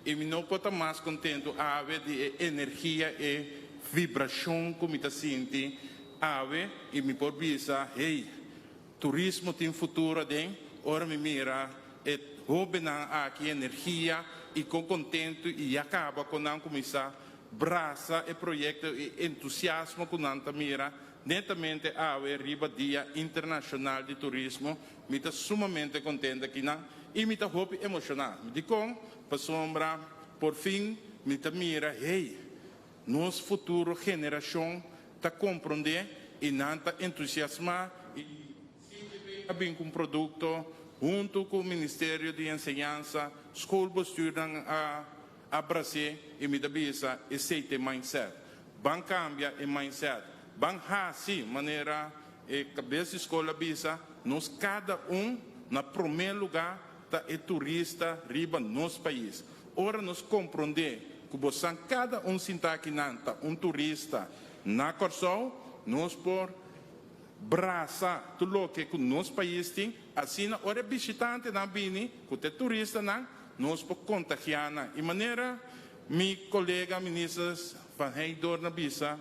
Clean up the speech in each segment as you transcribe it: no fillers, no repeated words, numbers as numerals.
e me não pode mais contento ave de energia e vibração como está senti ave e me pode pensar hey turismo tem futuro den ora me mira e houve na aqui energia e com contento e acaba com não começar braça e projeto e entusiasmo com não mira netamente ave riba dia internacional de turismo me está sumamente contente aqui não e me está hope emocional me digo para sombra por fim me está mira hey nosso futuro geração está compreender e não está entusiasmar e bem com produto junto com o Ministério de Enseñança, escola estudam a Brasil e me dabisa esse mindset. Ban cambia o mindset. Ban assim maneira e cabeça escola bisa nós cada na primeiro lugar tá é turista riba nosso país. Ora nós compreender que você cada sinta aqui nanta turista na Corsol nós por braça tudo que o nosso país tem assim ora visitante na bini que é turista na nós por contagiar na e maneira mi colega ministros Vanheidor na bisa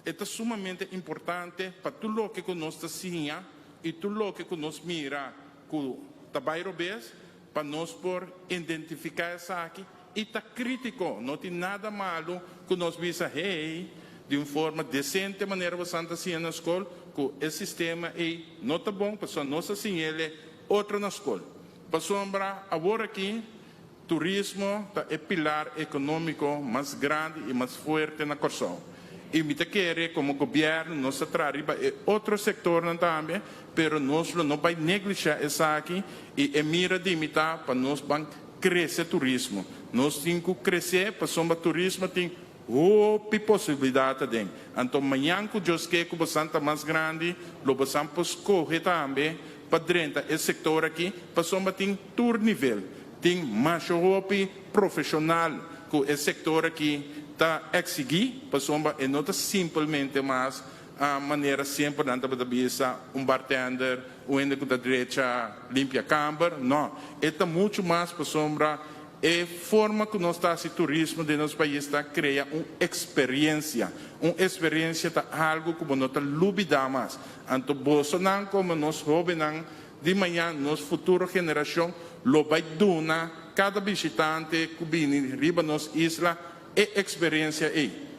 é sumamente importante para tudo que conosco sinha e tudo que conosco mira que trabalho bes para nós por identificar essa aqui e tá crítico não tem nada malo que nós bisa hey de uma forma decente maneira você anda assim na escola que o sistema é não tá bom para nossa assim ele outra na escola para sombra agora aqui turismo é pilar econômico mais grande e mais forte na Corsol e me quer como governo nós atrariba é outro setor também pero nós não vai negligenciar essa aqui e mira de imitar para nós vamos crescer turismo nós temos que crescer para sombra turismo tem outra possibilidade de então amanhã que eu sei que você está mais grande lo você pode escolher também para dentro esse setor aqui para sombra tem todo nível tem mais profissional que esse setor aqui está exigir para sombra e não está simplesmente mais a maneira sempre da cabeça bartender ou ainda com a direita limpia a câmara não é muito mais para sombra e forma que nós estamos turismo de nosso país está criar uma experiência está algo que nós estamos lubida mais então bolsonaro como nós jovens de manhã nossa futura geração lo vai donar cada visitante que vem riba nossa isla e experiência aí